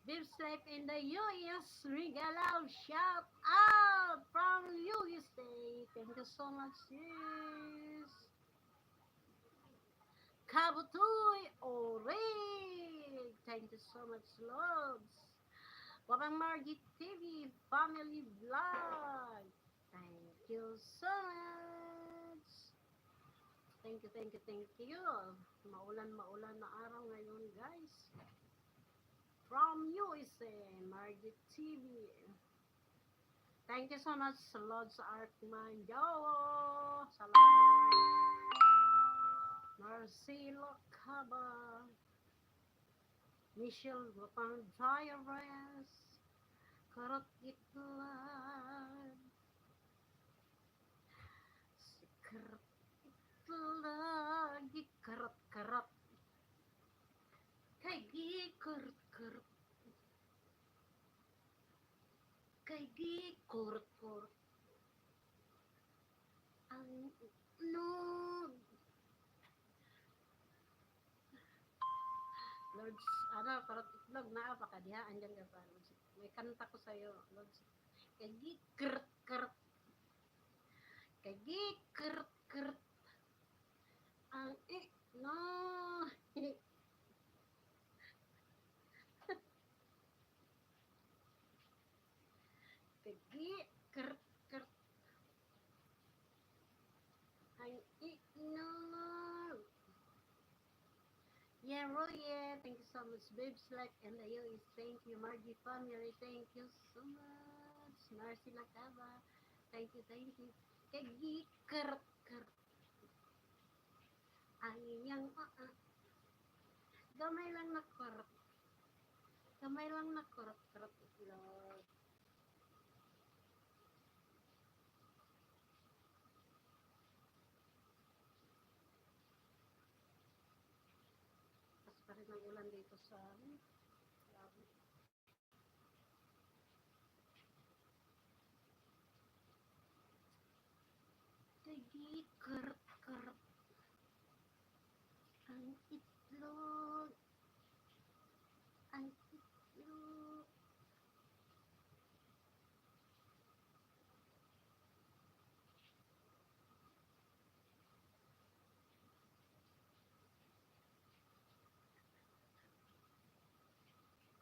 Bib's life in the US. Regalo shout out from USA. Thank you so much, sis. Kabutoy Orig. Thank you so much, Lods. Wabang Margit TV Family Vlog. Thank you so much. Thank you. Maulan na araw ngayon, guys. From USA, Margit TV. Thank you so much, Lods Arkmanjo. Salamat. Marcelo Caba. Michelle Wapang Diaries. Karot Itlan. Si Karot Itlan. Karot. Kay Karot. Kay Karot. Ang no. Lords, karot itlog na pa kadiha andyan ka pa. Lords. May kanta ko sa'yo, Lords. Kay Karot. Kay Karot. Ang no. Kay Karot. Ang no. Yeah, Roye, thank you so much. Babes like and the US, thank you. Margie family, thank you so much. Marcy Lacaba, thank you. Kagi Karot. Ang inyang gamay lang na karot. Karot itlog. Tapos pa rin ang ulan dito sa grabe. Kagi Karot. Ang itlog. Ang itlog.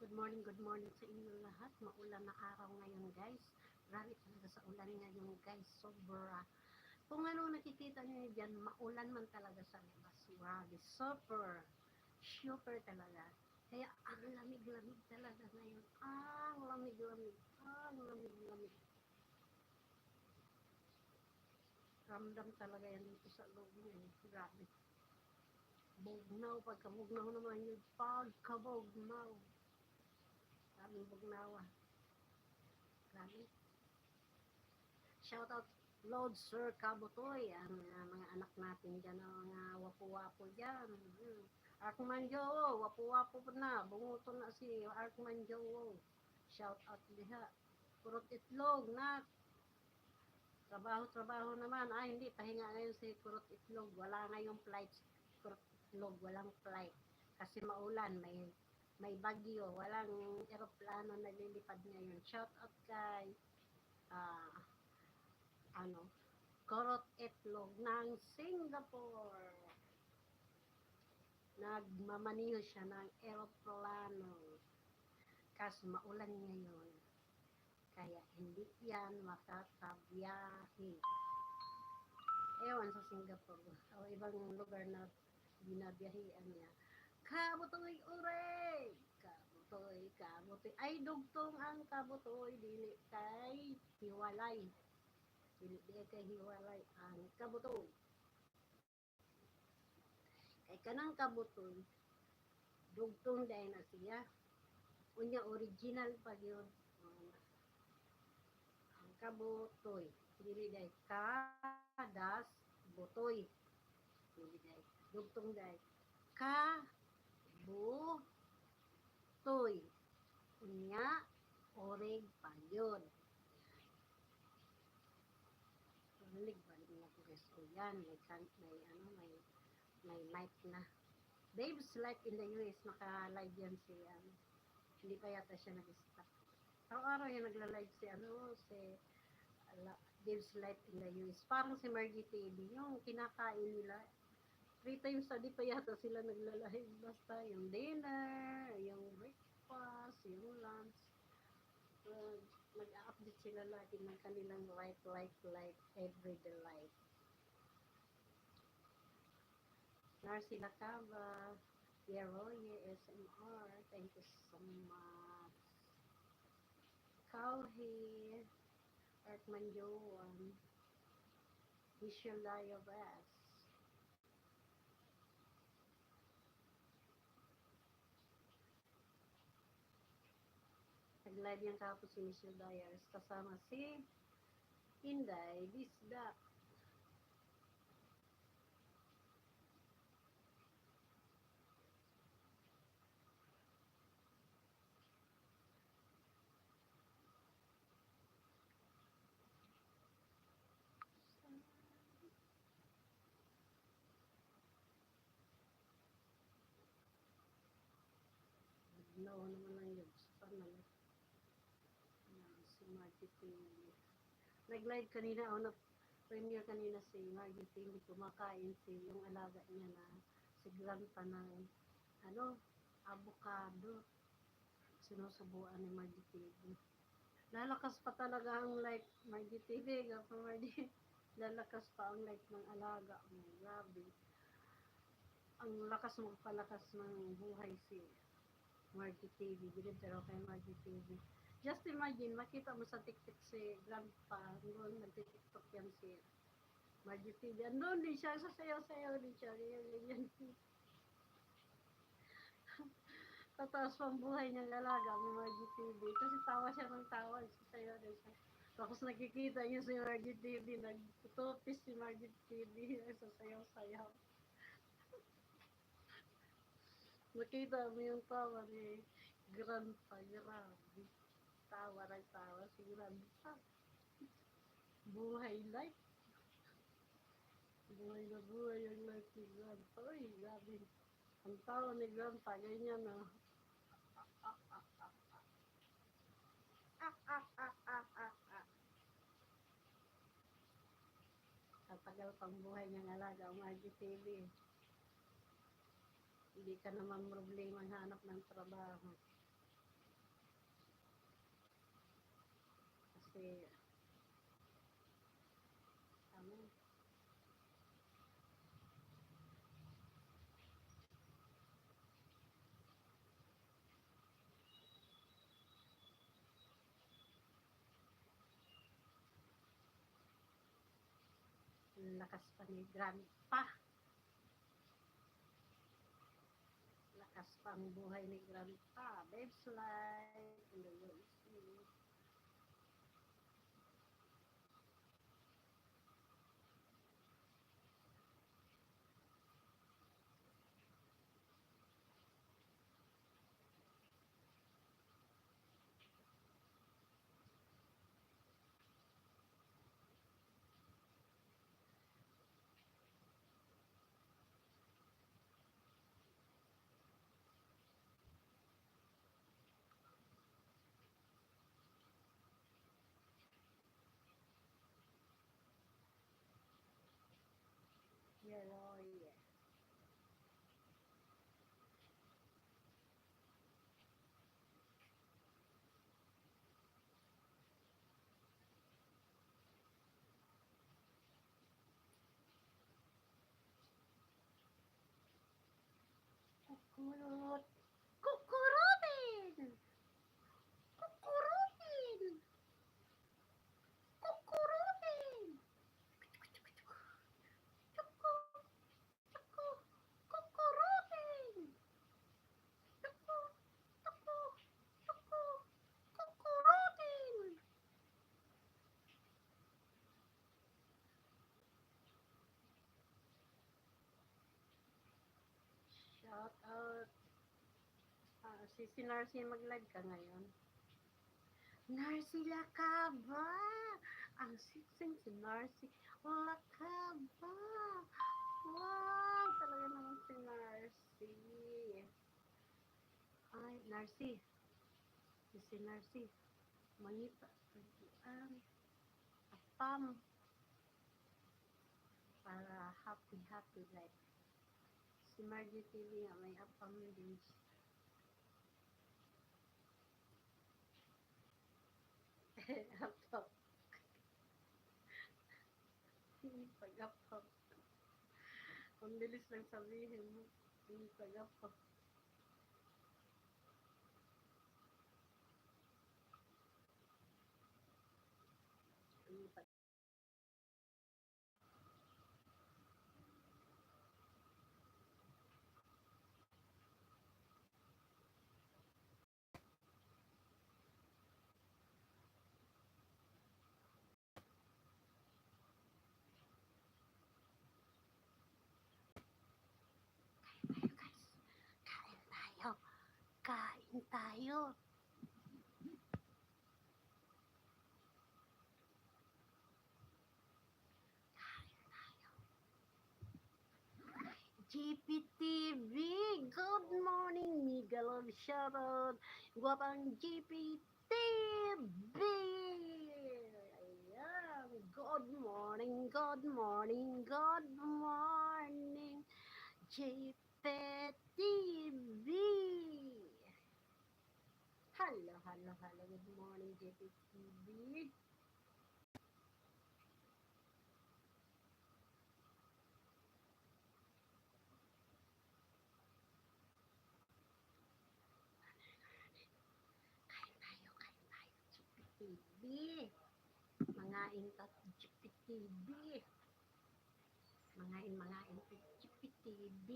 Good morning sa inyo lahat. Maulan na araw ngayon, guys. Grabe talaga sa ulan ngayon, guys. Sobra. Kung ano nakikita niyo dyan, maulan man talaga sa labas. Grabe. Super talaga. Kaya ang lamig-lamig talaga ngayon. Ang lamig-lamig. Ramdam talaga yan dito sa loob niya. Grabe. Bugnaw. Pagkabugnaw naman yun. Pagkabugnaw. Grabe bugnawa. Grabe. Shout out Lord Sir Kabutoy, ang mga anak natin dyan, ang mga wapo-wapo dyan. Arkmanjo, wapo-wapo na, bunguto na si Arkmanjo. Shout out diha. Kurot itlog na. Trabaho naman. Hindi, pahinga ngayon si Kurot itlog. Wala ngayong flight. Kurot itlog, walang flight. Kasi maulan, may bagyo, walang eroplano na lilipad ngayon. Shout out kay Kurot itlog ng Singapore. Nagmamaniho siya ng eroplano. Kasi maulan ngayon. Kaya hindi yan makakabiyahe. Ewan sa Singapore. O ibang lugar na binabiyahean niya. Kabutoy ure! Kabutoy. Ay, dugtong ang kabutoy. Dili kay hiwalay. Dili kay hiwalay ang kabutoy. Kay kanang kabutoy, dugtong dahil na siya. Unya original pa yun. Ang kabutoy. Dili dahil kadas butoy. Dili dahil. Dugtong dahil. Kabutoy. Unya orig pa yun. Balik na po guys. O yan, may mic na. Babes live in the US, naka-live yan si Hindi pa yata siya nag-stop. Araw-araw yung nagla-live si Dave's Life in the US. Parang si Margie TV, yung kinakain nila. 3 times a day pa yata sila nagla-live. Basta yung dinner, yung breakfast, yung lunch. Uh, Nag-update sila lagi ng kanilang life, everyday life. Narcy Lacaba, Yeroye, SMR, thank you so much. Kauhi, Erkman Joan, Michelle Diabas. Nag-live yan kahapon si Michelle Diabas kasama si Inday Bisda. No, naman lang yun. Sa panalo. Si Margie TV. Nag-live kanina, premiere kanina si Margie TV. Kumakain yung alaga niya na si Grandpa ng avocado. Sinusubuan ni Margie TV. Lalakas pa talaga ang life, Margie TV. Gapa Margie. Lalakas pa ang life ng alaga mo. Grabe. Ang lakas mo palakas ng buhay si Margie TV. Binintero kay Margie TV. Just imagine, makita mo sa TikTok si Grandpa. Doon nagtitiktok yan si Margie TV. Andun din siya. Sasayaw-sayaw din siya. Ganyan. Tataas pang buhay niyang lalaga ni Margie TV. Kasi tawa siya ng tawa. Sasayaw din siya. Tapos nakikita niya si Margie TV. Nagtutupis si Margie TV. Sasayaw-sayaw. Nakita mo yung tawa ni Grandpa. Grabe. Tawa ng tawa si Grandpa. Buhay life. Buhay na buhay yung life ni Grandpa. Uy, grabe. Ang tawa ni Grandpa, ganyan na. Tatagal pang buhay niyang alaga ang Margie TV. Hindi ka naman problema hanap ng trabaho. Kasi, lakas pa ni Grandpa. Lakas pa ang buhay ni Grandpa. Babes Life in the USA. Yeroye. Kukurot. Kukurutin! Kukurutin! Kukurutin! Kuku, kuku, kukurutin! Kuku, kuku, kuku, kukurutin! Shout out. Si Narcy, mag-live ka ngayon. Narcy Lacaba! Ang siksing si Narcy Lacaba! Wow! Talaga naman si Narcy. Ay, Narcy. Si Narcy, mangita, apam, para happy life. Si Margie TV nga, may apam din siya. Apam. Pag-apam. Ang bilis lang sabihin mo. Pag-apam. Kain tayo. GPTV, good morning, Miguel Shoutout, Guapang GPTV. Ayan, good morning, GPTV. Hello, good morning, GPTV. GPTV. Mga intat GPTV. Mga intat GPTV.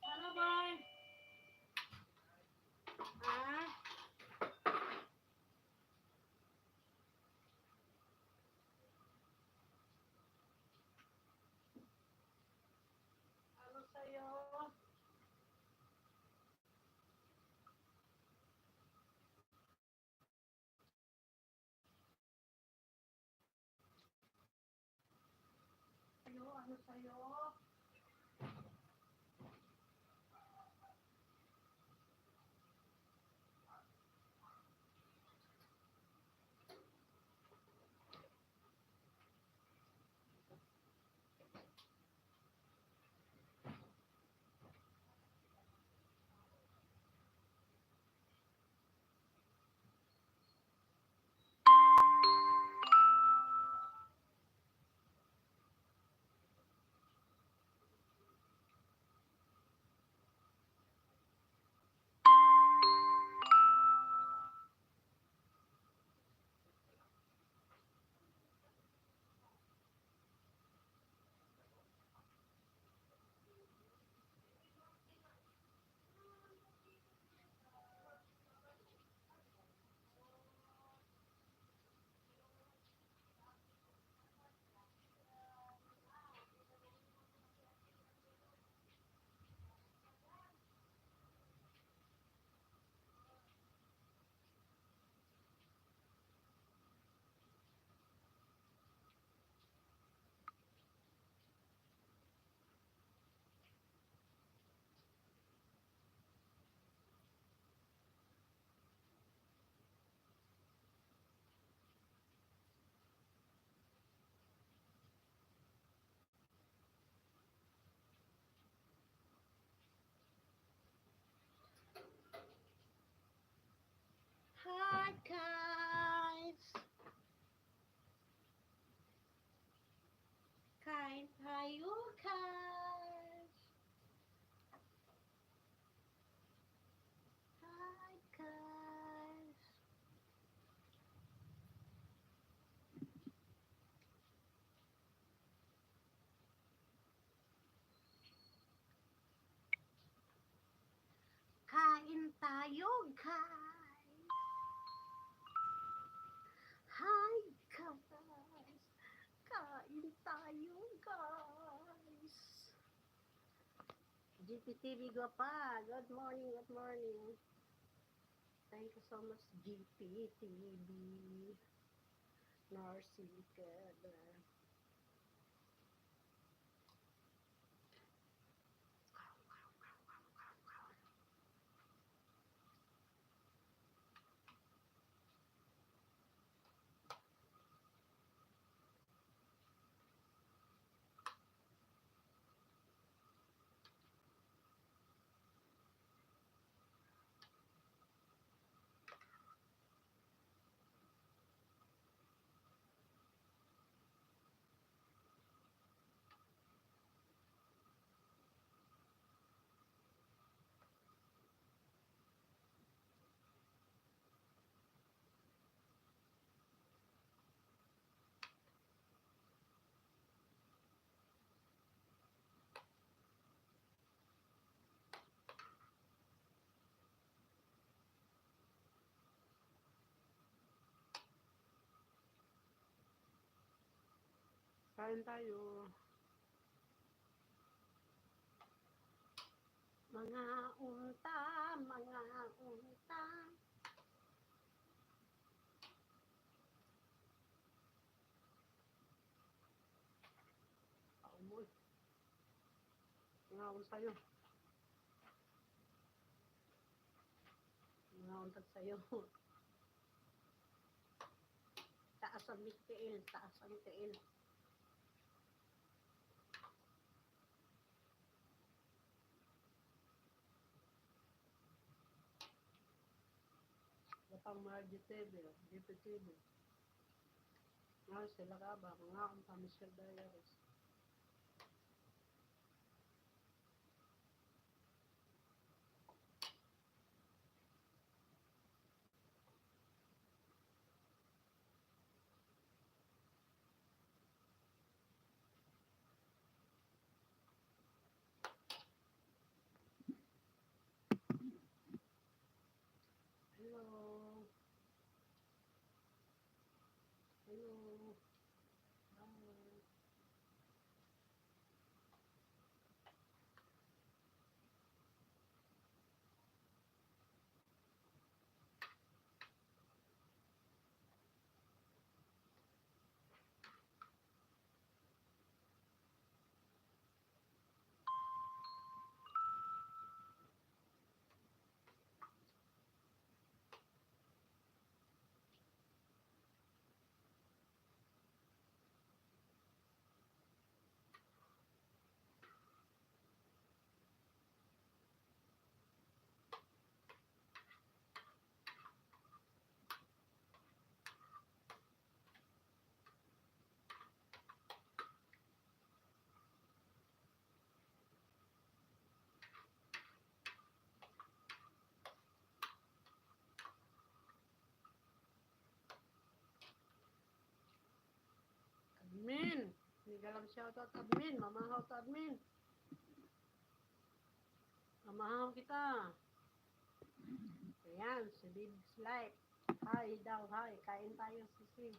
Ano ba? Ah? Ano sa'yo? Ano sa'yo? tayo, guys. Hi, guys. Kain tayo, guys. GPTV Guapa. Good morning, good morning. Thank you so much, GPTV. Narcika. Kain tayo. Mga unta, mga unta. Amoy. Mga unta yun. Mga unta sa'yo. Taas ang tiil, taas ang tiil. Lapang mga GPTV. Nga sila ka ba? Mga akong pamisyal diaries. Hello. Hello. Hi. Admin. Hindi ka lang shoutout admin. Mamahaw to admin. Mamahaw kita. Ayan, si Bib's Life. Hi daw, hi. Kain tayo, sisi.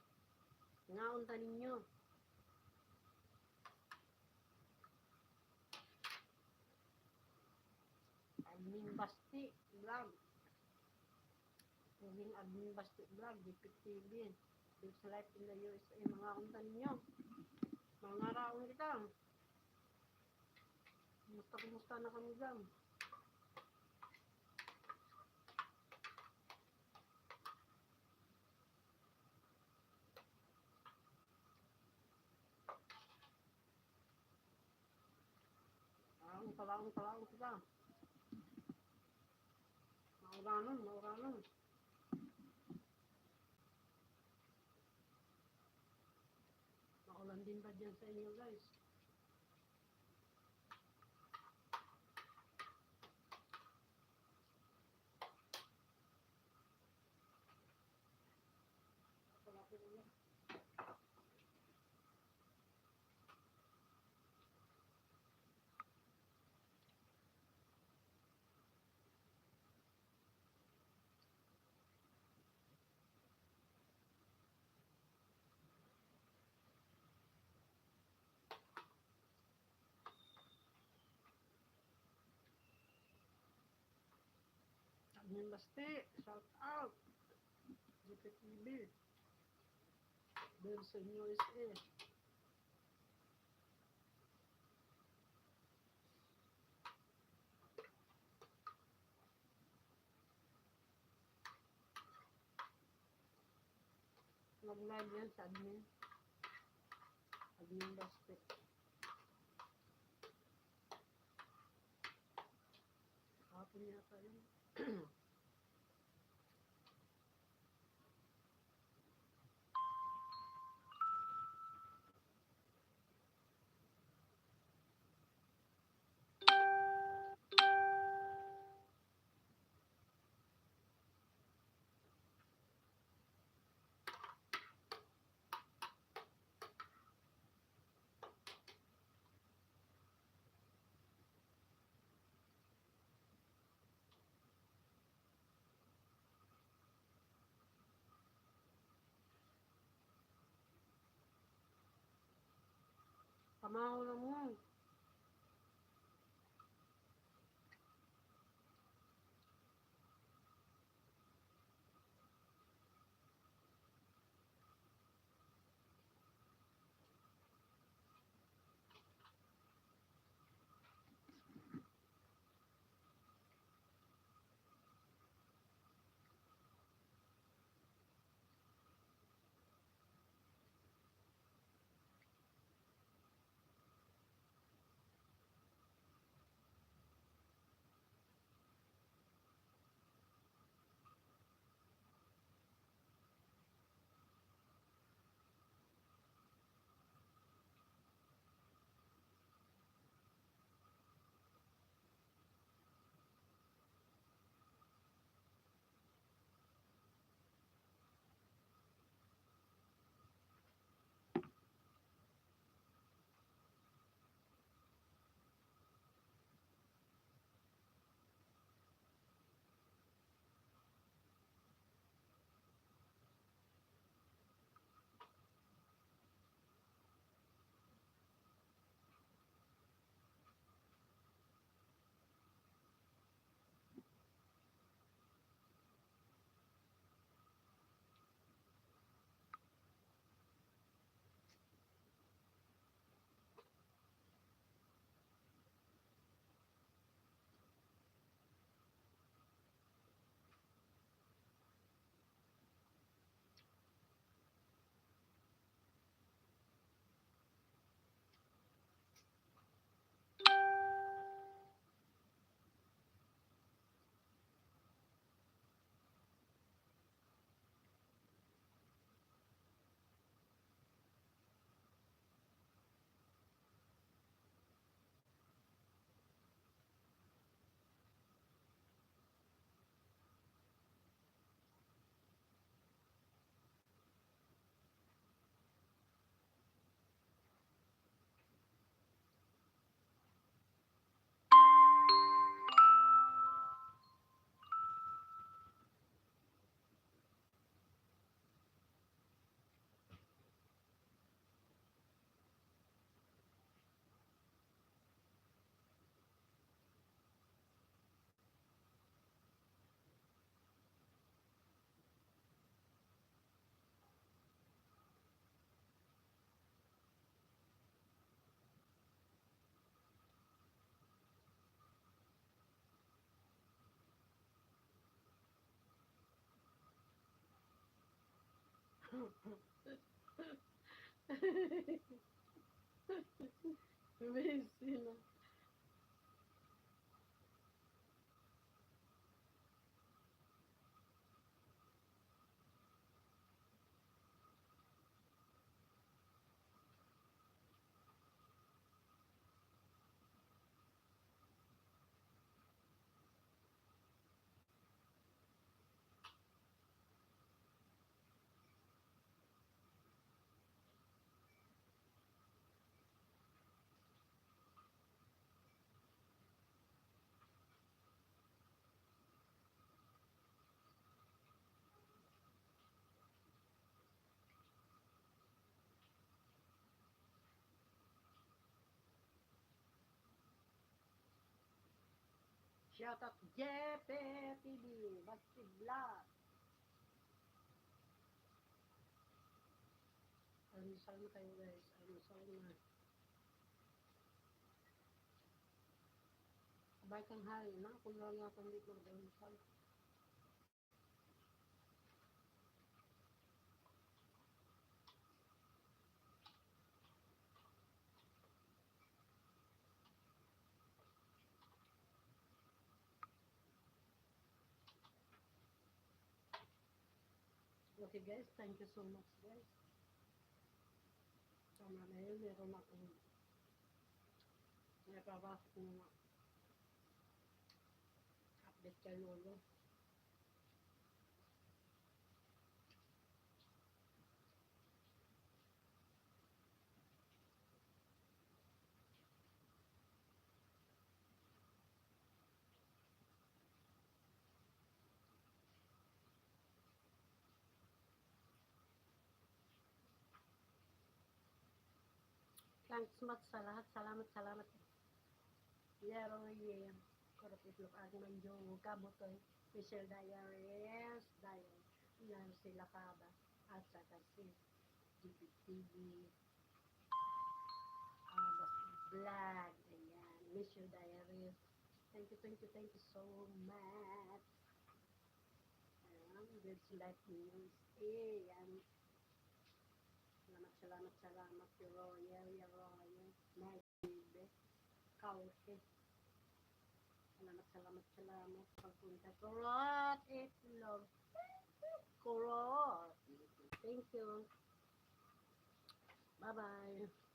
Ngaunta ninyo. Admin Basti Vlog. Naging Admin Basti Vlog, GPTV. Bib's Life in the USA. Mga unta ninyo. Mga raon kita. Kumusta na kami dyan? Talaong kita. Mauranon. Maulan din ba dyan sa inyo, guys? Admin Basti, shout out. GPTV, Benson USA. Nag-live yan sa admin. Admin Basti. Hapon yata yun. Kamahaw lang mo. Busy na. Shoutout Jepe TV, Bakti Vlog. Almusal na kayo guys, almusal na. Abay kang hari na, kung lang nga kung dito mag-almusal. Okay guys, thank you so much guys. So ngayon meron akong napapasok na update kay Lolo. Thanks much sa lahat. Salamat, salamat. Yero ye. Korapit look ang manjong kabutoy. Michelle Diaries. Yan sila kaba. At saka si GPTV. Vlog. Ayan. Michelle Diaries. Thank you so much. Ayan. Good life news. Ayan. Salamat. Royal. Nice baby. Kauhe. Salamat. Pagpunta. Kurot. Itlog. Kurot. Thank you. Bye-bye.